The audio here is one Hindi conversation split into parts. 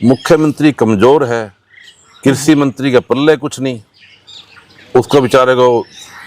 मुख्यमंत्री कमजोर है, कृषि मंत्री का पल्ले कुछ नहीं, उसको बेचारे को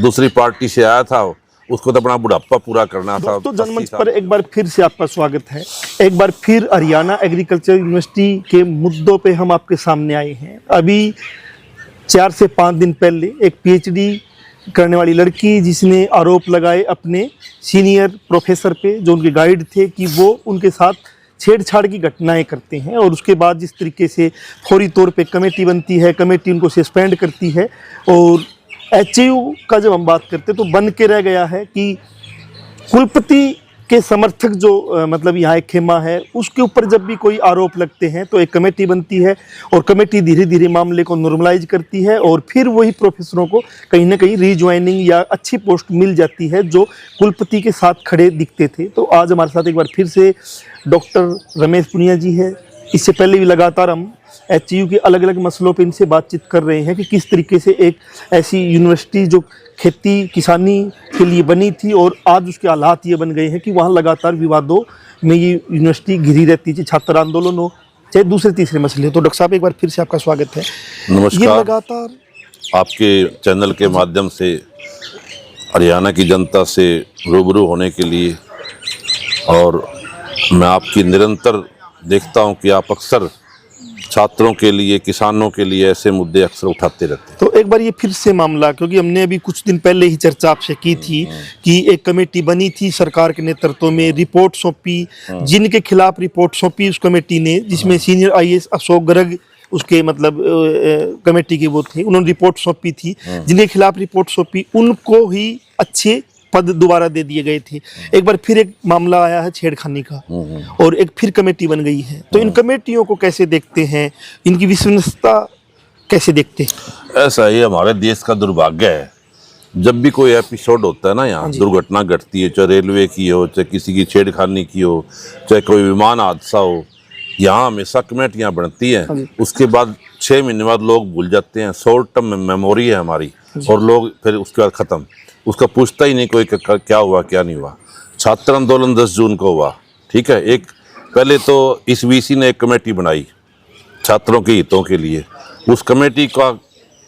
दूसरी पार्टी से आया था, उसको तो अपना बुढ़ापा पूरा करना था। तो जनमंच पर एक बार फिर से आपका स्वागत है। एक बार फिर हरियाणा एग्रीकल्चर यूनिवर्सिटी के मुद्दों पे हम आपके सामने आए हैं। अभी 4 से 5 दिन पहले एक पीएचडी करने वाली लड़की जिसने आरोप लगाए अपने सीनियर प्रोफेसर पे, जो उनके गाइड थे, कि वो उनके साथ छेड़छाड़ की घटनाएं करते हैं, और उसके बाद जिस तरीके से फौरी तौर पे कमेटी बनती है, कमेटी उनको सस्पेंड करती है, और एचयू का जब हम बात करते हैं तो बन के रह गया है कि कुलपति के समर्थक जो मतलब यहाँ एक खेमा है, उसके ऊपर जब भी कोई आरोप लगते हैं तो एक कमेटी बनती है, और कमेटी धीरे धीरे मामले को नॉर्मलाइज करती है, और फिर वही प्रोफेसरों को कहीं ना कहीं रीज्वाइनिंग या अच्छी पोस्ट मिल जाती है जो कुलपति के साथ खड़े दिखते थे। तो आज हमारे साथ एक बार फिर से डॉक्टर रमेश पुनिया जी है। इससे पहले भी लगातार हम एचयू के अलग अलग मसलों पर इनसे बातचीत कर रहे हैं कि किस तरीके से एक ऐसी यूनिवर्सिटी जो खेती किसानी के लिए बनी थी, और आज उसके हालात ये बन गए हैं कि वहाँ लगातार विवादों में ये यूनिवर्सिटी घिरी रहती थी, छात्र आंदोलन हो चाहे दूसरे तीसरे मसले। तो डॉक्टर साहब एक बार फिर से आपका स्वागत है। नमस्कार। ये लगातार आपके चैनल के माध्यम से हरियाणा की जनता से रूबरू होने के लिए, और मैं आपकी निरंतर देखता हूँ कि आप अक्सर छात्रों के लिए, किसानों के लिए ऐसे मुद्दे अक्सर उठाते रहते हैं। तो एक बार ये फिर से मामला, क्योंकि हमने अभी कुछ दिन पहले ही चर्चा आपसे की थी कि एक कमेटी बनी थी सरकार के नेतृत्व में, रिपोर्ट सौंपी, जिनके खिलाफ रिपोर्ट सौंपी उस कमेटी ने, जिसमें सीनियर आईएएस अशोक गर्ग उसके मतलब कमेटी के वो थे, उन्होंने रिपोर्ट सौंपी थी, जिनके खिलाफ रिपोर्ट सौंपी उनको ही अच्छे पद दोबारा दे दिए गए थे। एक बार फिर एक मामला आया है छेड़खानी का, और एक फिर कमेटी बन गई है। तो इन कमेटियों को कैसे देखते हैं, इनकी विश्वसनीयता कैसे देखते हैं? ऐसा ही हमारे देश का दुर्भाग्य है, जब भी कोई एपिसोड होता है ना, यहाँ दुर्घटना घटती है, चाहे रेलवे की हो, चाहे किसी की छेड़खानी की हो, चाहे कोई विमान हादसा हो, यहाँ हमेशा कमेटियाँ बनती हैं। उसके बाद 6 महीने बाद लोग भूल जाते हैं, शॉर्ट टर्म मेमोरी है हमारी, और लोग फिर उसके बाद ख़त्म, उसका पूछता ही नहीं कोई क्या हुआ क्या नहीं हुआ। छात्र आंदोलन 10 जून को हुआ, ठीक है। एक पहले तो इस वीसी ने एक कमेटी बनाई छात्रों के हितों के लिए, उस कमेटी का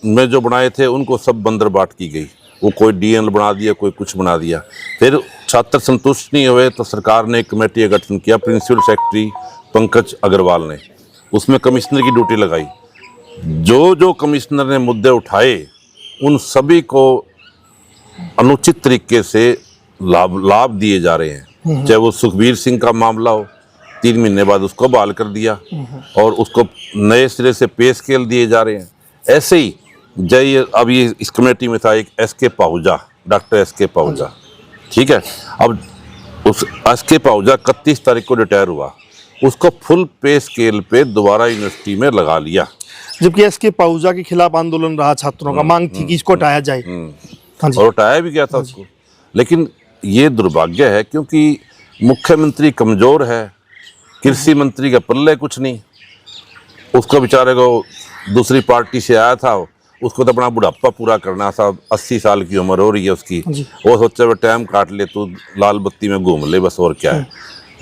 में जो बनाए थे उनको सब बंदर बाट की गई, वो कोई डीएल बना दिया, कोई कुछ बना दिया। फिर छात्र संतुष्ट नहीं हुए तो सरकार ने एक कमेटी का गठन किया, प्रिंसिपल सेक्रेटरी पंकज अग्रवाल ने, उसमें कमिश्नर की ड्यूटी लगाई। जो कमिश्नर ने मुद्दे उठाए उन सभी को अनुचित तरीके से लाभ दिए जा रहे हैं। चाहे वो सुखबीर सिंह का मामला हो, 3 महीने बाद उसको बहाल कर दिया, और उसको नए सिरे से पे स्केल दिए जा रहे हैं। ऐसे ही अब ये इस कमेटी में था एक S K Pahuja, doctor S K Pahuja, ठीक है। अब उस एसके पाहुजा 31 तारीख को रिटायर हुआ, उसको फुल पे स्केल पे दोबारा यूनिवर्सिटी में लगा लिया, जबकि एसके पाहुजा के खिलाफ आंदोलन रहा, छात्रों का मांग थी कि इसको हटाया जाए, और हटाया भी गया था उसको। लेकिन ये दुर्भाग्य है क्योंकि मुख्यमंत्री कमजोर है, कृषि मंत्री का पल्ले कुछ नहीं, उसको बेचारे को दूसरी पार्टी से आया था, उसको तो अपना बुढ़ापा पूरा करना था, 80 साल की उम्र हो रही है उसकी, वो सोचे वो टाइम काट ले, तू लाल बत्ती में घूम ले बस, और क्या है।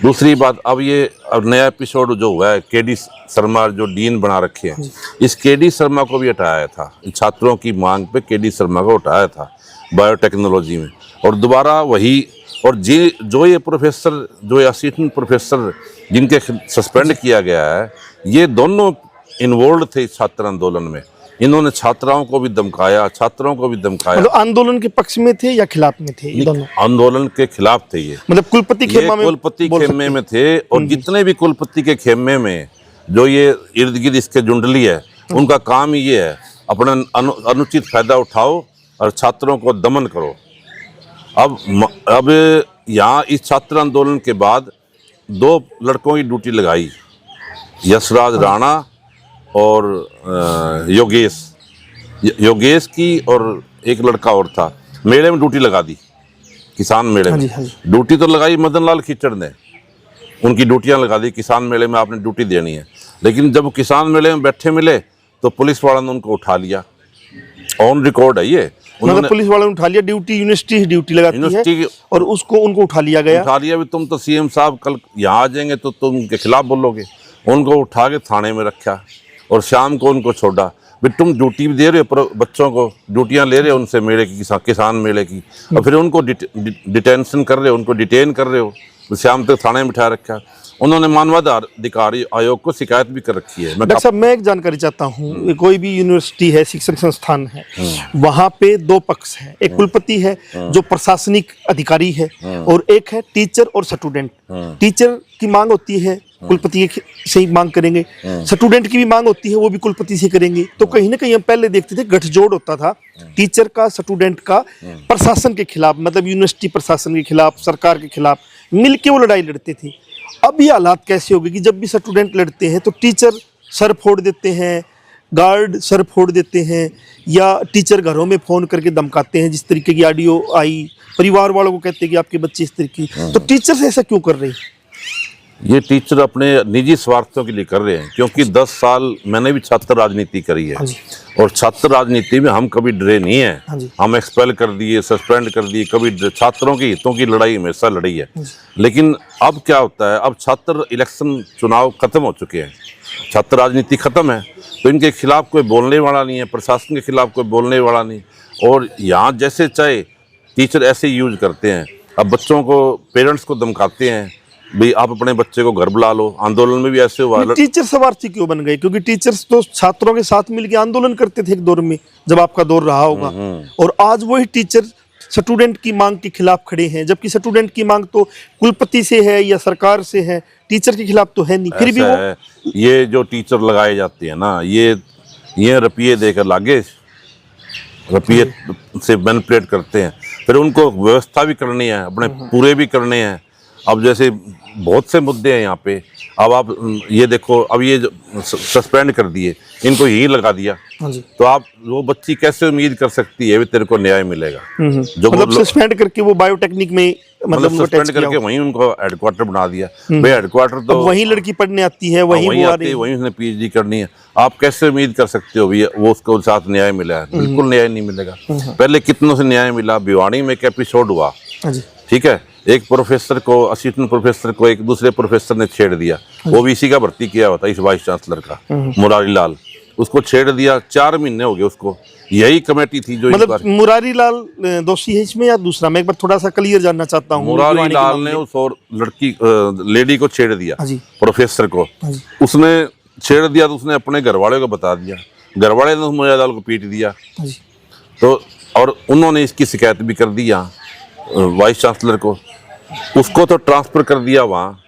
दूसरी बात, अब नया एपिसोड जो हुआ है, केडी शर्मा जो डीन बना रखे हैं, इस केडी शर्मा को भी हटाया था, छात्रों की मांग पे केडी शर्मा को हटाया था बायोटेक्नोलॉजी में, और दोबारा वही, और जो ये प्रोफेसर, जो असिस्टेंट प्रोफेसर जिनके सस्पेंड किया गया है, ये दोनों इन्वॉल्व थे छात्र आंदोलन में। इन्होंने छात्राओं को भी धमकाया, छात्रों को भी धमकाया। मतलब आंदोलन के पक्ष में थे या खिलाफ में थे? दोनों आंदोलन के खिलाफ थे। ये मतलब कुलपति खेमे में थे, और जितने भी कुलपति के खेमे में जो ये इर्द गिर्द इसके जुंडली है, उनका काम ही ये है, अपना अनुचित फायदा उठाओ और छात्रों को दमन करो। अब यहाँ इस छात्र आंदोलन के बाद 2 लड़कों की ड्यूटी लगाई, यशराज राणा और योगेश की, और एक लड़का और था, मेले में ड्यूटी लगा दी, किसान मेले में। ड्यूटी तो लगाई मदन लाल खिचड़ ने, उनकी ड्यूटियां लगा दी, किसान मेले में आपने ड्यूटी देनी है। लेकिन जब किसान मेले में बैठे मिले तो पुलिस वालों ने उनको उठा लिया, ऑन रिकॉर्ड है ये। मतलब पुलिस वालों ने उठा लिया, ड्यूटी यूनिवर्सिटी ड्यूटी लगाती है, और उनको उठा लिया गया। उठा लिया भी, तुम तो सीएम साहब कल यहाँ आ जाएंगे तो तुम उनके खिलाफ बोलोगे, उनको उठा के थाने में रखा और शाम को उनको छोड़ा। भी तुम ड्यूटी भी दे रहे हो पर बच्चों को ड्यूटियां ले रहे हो उनसे मेले की, किसान मेले की, और फिर उनको डिटेंशन कर रहे हो, उनको डिटेन कर रहे हो। तो शाम तक थाने में बिठा रखा। उन्होंने मानवाधिकार आयोग को शिकायत भी कर रखी है। डॉक्टर साहब, मैं एक जानकारी चाहता हूँ, कोई भी यूनिवर्सिटी है, शिक्षण संस्थान है, वहाँ पे दो पक्ष है। एक कुलपति है जो प्रशासनिक अधिकारी है, और एक है टीचर और स्टूडेंट। टीचर की मांग होती है, कुलपति से ही मांग करेंगे। स्टूडेंट की भी मांग होती है, वो भी कुलपति से करेंगे। तो कहीं ना कहीं हम पहले देखते थे गठजोड़ होता था टीचर का, स्टूडेंट का, प्रशासन के खिलाफ, मतलब यूनिवर्सिटी प्रशासन के खिलाफ, सरकार के खिलाफ मिलके वो लड़ाई लड़ते थे। अब ये हालात कैसे हो गए कि जब भी स्टूडेंट लड़ते हैं तो टीचर सर फोड़ देते हैं, गार्ड सर फोड़ देते हैं, या टीचर घरों में फ़ोन करके धमकाते हैं। जिस तरीके की ऑडियो आई, परिवार वालों को कहते हैं कि आपके बच्चे इस तरीके, तो टीचर से ऐसा क्यों कर रहे हैं? ये टीचर अपने निजी स्वार्थों के लिए कर रहे हैं, क्योंकि 10 साल मैंने भी छात्र राजनीति करी है, और छात्र राजनीति में हम कभी डरे नहीं है। हम एक्सपेल कर दिए, सस्पेंड कर दिए, कभी छात्रों के हितों की लड़ाई हमेशा लड़ी है। लेकिन अब क्या होता है, अब छात्र इलेक्शन चुनाव खत्म हो चुके हैं, छात्र राजनीति खत्म है, तो इनके खिलाफ कोई बोलने वाला नहीं है, प्रशासन के खिलाफ कोई बोलने वाला नहीं। और यहाँ जैसे चाहे टीचर ऐसे यूज करते हैं। अब बच्चों को, पेरेंट्स को धमकाते हैं, भाई आप अपने बच्चे को घर बुला लो। आंदोलन में भी ऐसे हुआ। टीचर स्वार्थी क्यों बन गए? क्योंकि टीचर्स तो छात्रों के साथ मिलकर आंदोलन करते थे एक दौर में, जब आपका दौर रहा होगा, और आज वही टीचर स्टूडेंट की मांग के खिलाफ खड़े हैं, जबकि स्टूडेंट की मांग तो कुलपति से है या सरकार से है, टीचर के खिलाफ तो है नहीं। फिर भी वो ये जो टीचर लगाए जाते हैं ना, ये रुपये देकर लागे, रुपये से मैनिपुलेट करते हैं, फिर उनको व्यवस्था भी करनी है, अपने पूरे भी करने हैं। अब जैसे बहुत से मुद्दे हैं यहाँ पे। अब आप ये देखो, अब ये सस्पेंड कर दिए, इनको यही लगा दिया, तो आप वो बच्ची कैसे उम्मीद कर सकती है भी तेरे को न्याय मिलेगा? जो मतलब सस्पेंड करके वो बायोटेक्निक में, मतलब सस्पेंड करके वहीं उनको हेडक्वार्टर बना दिया। भाई हेडक्वार्टर तो वहीं लड़की पढ़ने आती है, वहीं उसने पीएचडी करनी है। आप कैसे उम्मीद कर सकते हो वो उसको साथ न्याय मिला है? बिल्कुल न्याय नहीं मिलेगा। पहले कितनों से न्याय मिला। भिवानी में एक एपिसोड हुआ, ठीक है, एक प्रोफेसर को, असिस्टेंट प्रोफेसर को एक दूसरे प्रोफेसर ने छेड़ दिया। ओबीसी का भर्ती किया हुआ था, इस वाइस चांसलर का, मुरारी लाल, उसको छेड़ दिया। 4 महीने हो गए उसको। यही कमेटी थी जो, मतलब मुरारी लाल दोषी है इसमें या दूसरा? मैं एक बार थोड़ा सा क्लियर जानना चाहता हूँ। मुरारी लाल ने उस और लेडी को छेड़ दिया, प्रोफेसर को उसने छेड़ दिया, तो उसने अपने घर वाले को बता दिया, घर वाले ने मुरारी लाल को पीट दिया। तो और उन्होंने इसकी शिकायत भी कर दी यहाँ वाइस चांसलर को, उसको तो ट्रांसफर कर दिया वहाँ,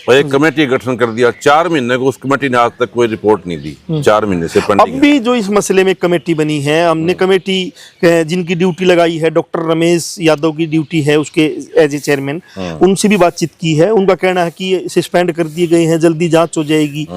और एक कमेटी गठन कर दिया। 4 महीने को उस कमेटी ने आज तक कोई रिपोर्ट नहीं दी। 4 महीने से पेंडिंग। अब भी जो इस मसले में कमेटी बनी है, हमने कमेटी जिनकी ड्यूटी लगाई है, डॉक्टर रमेश यादव की ड्यूटी है उसके एज ए चेयरमैन, उनसे भी बातचीत की है। उनका कहना है कि सस्पेंड कर दिए गए हैं, जल्दी जांच हो जाएगी।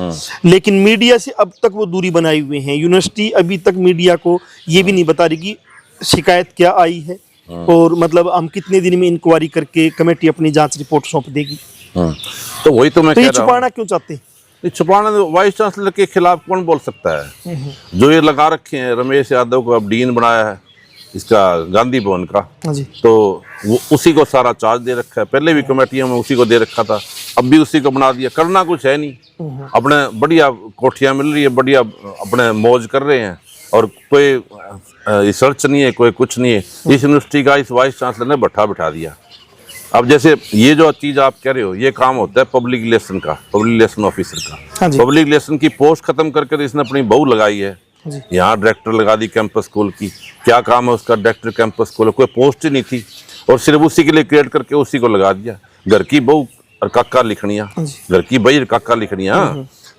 लेकिन मीडिया से अब तक वो दूरी बनाए हुए हैं। यूनिवर्सिटी अभी तक मीडिया को ये भी नहीं बता रही कि शिकायत क्या आई है, और मतलब हम कितने दिन में इंक्वायरी करके कमेटी अपनी जांच रिपोर्ट सौंप देगी। तो वही तो मैं कह रहा हूं। छुपाना क्यों चाहते हैं? छुपाना, वाइस चांसलर के खिलाफ कौन बोल सकता है? जो ये लगा रखे हैं, रमेश यादव को अब डीन बनाया है इसका, गांधी भवन का, तो वो उसी को सारा चार्ज दे रखा है। पहले भी कमेटियों में उसी को दे रखा था, अब भी उसी को बना दिया। करना कुछ है नहीं, अपने बढ़िया कोठियां मिल रही है, बढ़िया अपने मौज कर रहे हैं, और कोई रिसर्च नहीं है, कोई कुछ नहीं है। इस यूनिवर्सिटी का इस वाइस चांसलर ने बिठा दिया। अब जैसे ये जो चीज़ आप कह रहे हो, ये काम होता है पब्लिक रिलेशन का, पब्लिक रिलेशन ऑफिसर का। पब्लिक रिलेशन की पोस्ट खत्म करके इसने अपनी बहू लगाई है यहाँ, डायरेक्टर लगा दी कैंपस स्कूल की। क्या काम है उसका? डायरेक्टर कैंपस स्कूल, कोई पोस्ट ही नहीं थी, और सिर्फ उसी के लिए क्रिएट करके उसी को लगा दिया। घर की बहू और काका लिखनिया, घर की बही और काका लिखनिया।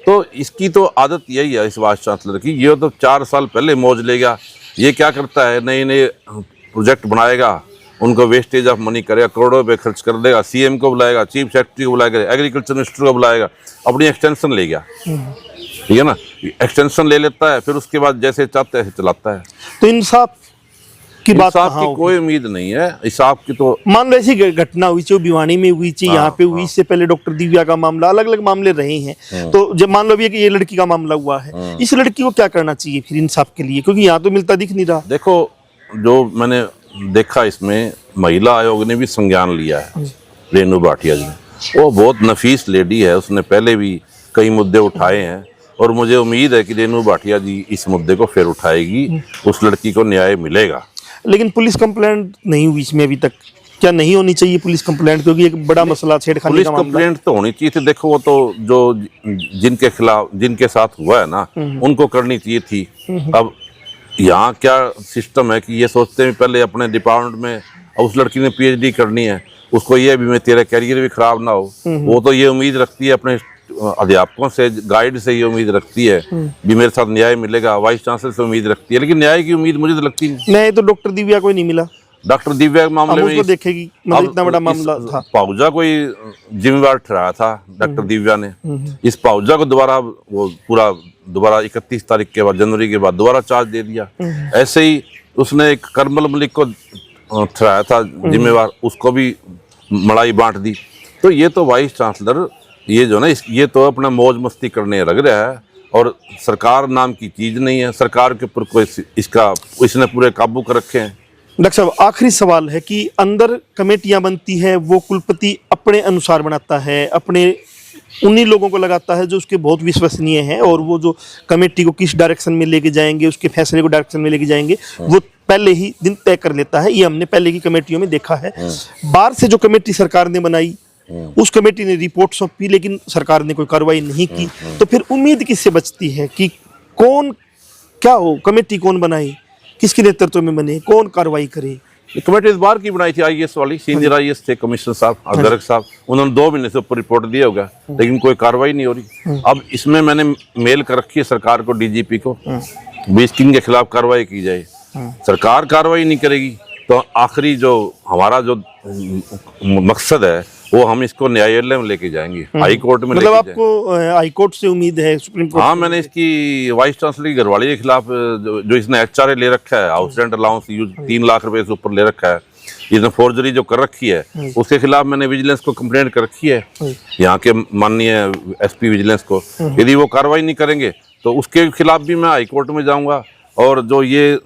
तो इसकी तो आदत यही है इस वाइस चांसलर की। ये तो 4 साल पहले मौज लेगा। ये क्या करता है, नए नए प्रोजेक्ट बनाएगा, उनको वेस्टेज ऑफ मनी करेगा, करोड़ों रुपए खर्च कर देगा, सीएम को बुलाएगा, चीफ सेक्रेटरी को बुलाएगा, एग्रीकल्चर मिनिस्टर को बुलाएगा, अपनी एक्सटेंशन ले गया, ठीक है ना, एक्सटेंशन ले लेता है, फिर उसके बाद जैसे चाहता है चलाता है। तो इंसाफ की बात की कोई उम्मीद नहीं है। इंसाफ की तो मान लो ऐसी घटना हुई थी, भिवानी में हुई थी, यहाँ पे हुई, इससे पहले डॉक्टर दिव्या का मामला, अलग अलग मामले रहे हैं। तो जब मान लो कि ये लड़की का मामला हुआ है, इस लड़की को क्या करना चाहिए फिर इंसाफ के लिए? क्योंकि यहाँ तो मिलता दिख नहीं रहा। देखो, जो मैंने देखा इसमें महिला आयोग ने भी संज्ञान लिया है। रेणु भाटिया जी, वो बहुत नफीस लेडी है, उसने पहले भी कई मुद्दे उठाए हैं और मुझे उम्मीद है कि रेणु भाटिया जी इस मुद्दे को फिर उठाएगी, उस लड़की को न्याय मिलेगा। लेकिन पुलिस कंप्लेंट नहीं हुई इसमें अभी तक, क्या नहीं होनी चाहिए पुलिस कंप्लेंट, क्योंकि एक बड़ा मसला छेड़खानी पुलिस का मामला। कंप्लेंट तो होनी चाहिए थी। देखो वो तो जो जिनके खिलाफ जिनके साथ हुआ है ना उनको करनी चाहिए थी। अब यहाँ क्या सिस्टम है कि ये सोचते हैं पहले अपने डिपार्टमेंट में, उस लड़की ने पीएचडी करनी है, उसको ये भी मैं तेरा कैरियर भी खराब ना हो, वो तो ये उम्मीद रखती है अपने अध्यापकों से, गाइड से ये उम्मीद रखती है भी मेरे साथ न्याय मिलेगा, वाइस चांसलर से उम्मीद रखती है, लेकिन न्याय की उम्मीद मुझे तो लगती नहीं। नहीं तो डॉक्टर दिव्या को ही नहीं मिला, डॉक्टर दिव्या के मामले में उसको देखेगी, मतलब इतना बड़ा मामला था। पाहुजा कोई जिम्मेवार ठहराया था डॉक्टर दिव्या ने, इस पाहुजा को दोबारा वो पूरा दोबारा 31 तारीख के बाद, जनवरी के बाद दोबारा चार्ज दे दिया। ऐसे ही उसने एक करमल मलिक को ठहराया था जिम्मेवार, उसको भी मलाई बांट दी। तो ये तो वाइस चांसलर ये जो ना ये तो अपना मौज मस्ती करने लग रहा है और सरकार नाम की चीज नहीं है। सरकार के ऊपर कोई इसने पूरे काबू कर रखे हैं। डॉक्टर साहब आखिरी सवाल है कि अंदर कमेटियां बनती है, वो कुलपति अपने अनुसार बनाता है, अपने उन्हीं लोगों को लगाता है जो उसके बहुत विश्वसनीय हैं, और वो जो कमेटी को किस डायरेक्शन में लेके जाएंगे, उसके फैसले को डायरेक्शन में लेके जाएंगे, वो पहले ही दिन तय कर लेता है। ये हमने पहले की कमेटियों में देखा है। बाहर से जो कमेटी सरकार ने बनाई, उस कमेटी ने रिपोर्ट सौंपी, लेकिन सरकार ने कोई कार्रवाई नहीं की। तो फिर उम्मीद किससे बचती है कि कौन क्या हो, कमेटी कौन बनाए, किसके नेतृत्व में बने, कौन कार्रवाई करे? ये कमेटी इस बार की बनाई थी आईएएस वाली, सीनियर आईएएस थे कमिश्नर साहब गर्ग साहब, उन्होंने 2 महीने से ऊपर रिपोर्ट दिया होगा, लेकिन कोई कार्रवाई नहीं हो रही। अब इसमें मैंने मेल कर रखी है सरकार को, डीजीपी को, बीस्किन के खिलाफ कार्रवाई की जाए। सरकार कार्रवाई नहीं करेगी तो आखिरी जो हमारा जो मकसद है वो हम इसको न्यायालय में लेके जाएंगे, हाई कोर्ट में। मतलब आपको हाई कोर्ट से उम्मीद है, सुप्रीम कोर्ट? हाँ, मैंने इसकी वाइस चांसलर की घरवाली के खिलाफ जो इसने एचआरए ले रखा है, house rent allowance use 3 lakh रुपए से ऊपर ले रखा है, इसने फोर्जरी जो कर रखी है, उसके खिलाफ मैंने विजिलेंस को कंप्लेंट कर रखी है, यहाँ के माननीय एसपी विजिलेंस को। यदि वो कार्रवाई नहीं करेंगे तो उसके खिलाफ भी मैं हाई कोर्ट में जाऊंगा। और जो ये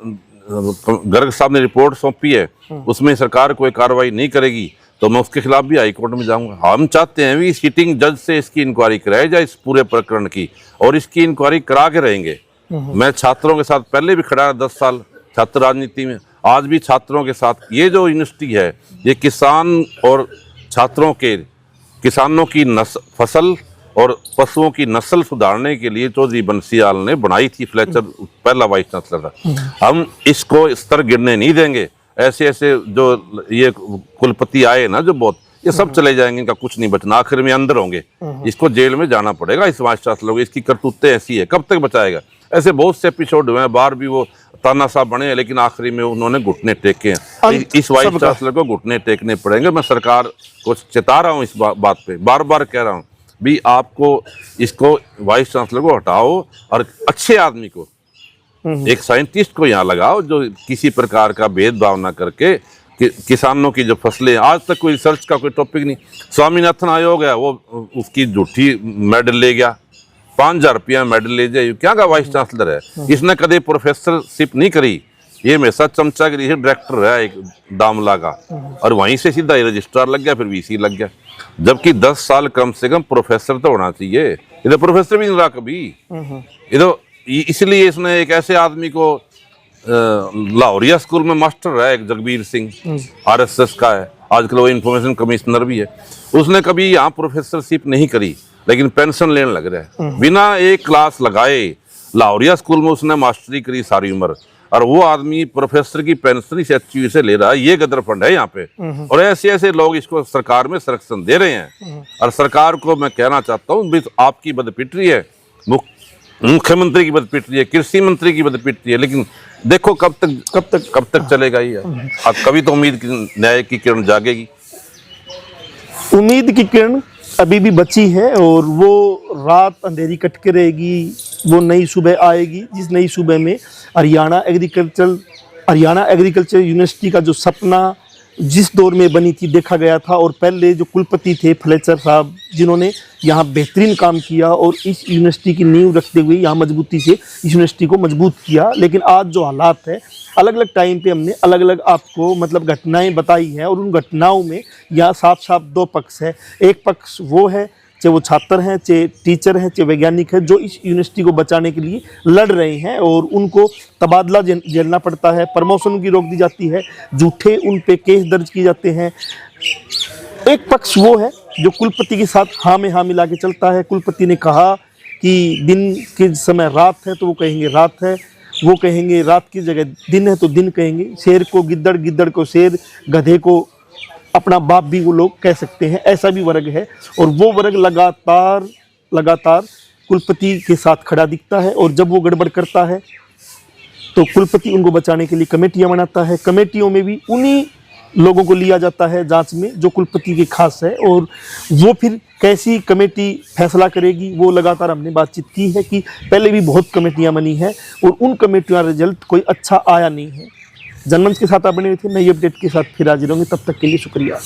गर्ग साहब ने रिपोर्ट सौंपी है उसमें सरकार कोई कार्रवाई नहीं करेगी तो मैं उसके खिलाफ भी हाई कोर्ट में जाऊंगा। हम चाहते हैं भी सिटिंग जज से इसकी इंक्वायरी कराई जाए इस पूरे प्रकरण की, और इसकी इंक्वायरी करा के रहेंगे। मैं छात्रों के साथ पहले भी खड़ा है 10 साल छात्र राजनीति में, आज भी छात्रों के साथ। ये जो यूनिवर्सिटी है ये किसान और छात्रों के, किसानों की फसल और पशुओं की नस्ल सुधारने के लिए चौधरी बंसीलाल ने बनाई थी। फ्लेचर पहला वाइस चांसलर था। हम इसको स्तर गिरने नहीं देंगे। ऐसे ऐसे जो ये कुलपति आए ना जो बहुत, ये सब चले जाएंगे, इनका कुछ नहीं बचना, आखिर में अंदर होंगे। इसको जेल में जाना पड़ेगा इस वाइस चांसलर को। इसकी करतूतें ऐसी है, कब तक बचाएगा? ऐसे बहुत से एपिसोड हुए हैं, बाहर भी वो ताना साहब बने हैं, लेकिन आखिरी में उन्होंने घुटने टेके हैं। इस वाइस चांसलर को घुटने टेकने पड़ेंगे। मैं सरकार को चेता रहा हूँ इस बात पे, बार बार कह रहा हूँ भी आपको इसको वाइस चांसलर को हटाओ और अच्छे आदमी को, एक साइंटिस्ट को यहाँ लगाओ जो किसी प्रकार का भेदभाव ना करके किसानों की जो फसलें, आज तक कोई रिसर्च का कोई टॉपिक नहीं। स्वामीनाथन आयोग है वो उसकी झूठी मेडल ले गया, 5,000 रुपया मेडल ले जाए, क्या का वाइस चांसलर है? इसने कभी प्रोफेसरशिप नहीं करी, ये हमेशा चमचागिरी से डायरेक्टर है एक दामला का, और वहीं से सीधा रजिस्ट्रार लग गया, फिर वीसी लग गया। जबकि 10 साल कम से कम प्रोफेसर तो होना चाहिए, इधर प्रोफेसर भी नहीं रहा कभी। इधर इसलिए इसने एक ऐसे आदमी को, लाहौरिया स्कूल में मास्टर है एक जगबीर सिंह, आरएसएस का है, आजकल वो इंफॉर्मेशन कमिश्नर भी है, उसने कभी यहाँ प्रोफेसरशिप नहीं करी, लेकिन पेंशन लेने लग रहा है बिना एक क्लास लगाए। लाहौरिया स्कूल में उसने मास्टरी करी सारी उम्र, और वो आदमी प्रोफेसर की पेंशन इस एचयू से ले रहा है। ये गदर फंड है यहाँ पे, और ऐसे ऐसे लोग इसको सरकार में संरक्षण दे रहे हैं। और सरकार को मैं कहना चाहता हूँ, आपकी बदपिटरी है, मुख्यमंत्री की बदपिटरी है, कृषि मंत्री की बदपिटरी है, लेकिन देखो कब तक चलेगा ये। अब कभी तो उम्मीद न्याय की किरण जागेगी। उम्मीद की किरण अभी भी बची है, और वो रात अंधेरी कट के रहेगी, वो नई सुबह आएगी, जिस नई सुबह में हरियाणा एग्रीकल्चर यूनिवर्सिटी का जो सपना जिस दौर में बनी थी देखा गया था, और पहले जो कुलपति थे फ्लेचर साहब, जिन्होंने यहाँ बेहतरीन काम किया और इस यूनिवर्सिटी की नींव रखते हुए यहाँ मजबूती से इस यूनिवर्सिटी को मजबूत किया। लेकिन आज जो हालात है, अलग अलग टाइम पे हमने अलग अलग आपको मतलब घटनाएं बताई हैं, और उन घटनाओं में यहाँ साफ साफ 2 पक्ष है। एक पक्ष वो है चाहे वो छात्र हैं, चाहे टीचर हैं, चाहे वैज्ञानिक हैं, जो इस यूनिवर्सिटी को बचाने के लिए लड़ रहे हैं और उनको तबादला झेलना पड़ता है, प्रमोशन की रोक दी जाती है, झूठे उन पे केस दर्ज किए जाते हैं। एक पक्ष वो है जो कुलपति के साथ हाँ में हाँ मिला के चलता है। कुलपति ने कहा कि दिन के समय रात है तो वो कहेंगे रात है, वो कहेंगे रात की जगह दिन है तो दिन कहेंगे। शेर को गिद्दड़, गिद्दड़ को शेर, गधे को अपना बाप भी वो लोग कह सकते हैं। ऐसा भी वर्ग है और वो वर्ग लगातार कुलपति के साथ खड़ा दिखता है और जब वो गड़बड़ करता है तो कुलपति उनको बचाने के लिए कमेटियां बनाता है। कमेटियों में भी उन्हीं लोगों को लिया जाता है जांच में जो कुलपति के खास है, और वो फिर कैसी कमेटी फैसला करेगी वो लगातार हमने बातचीत की है कि पहले भी बहुत कमेटियां बनी हैं और उन कमेटियों का रिजल्ट कोई अच्छा आया नहीं है। जनमंच के साथ आप बने हुए थे, नई अपडेट के साथ फिर हाजिर होंगे, तब तक के लिए शुक्रिया।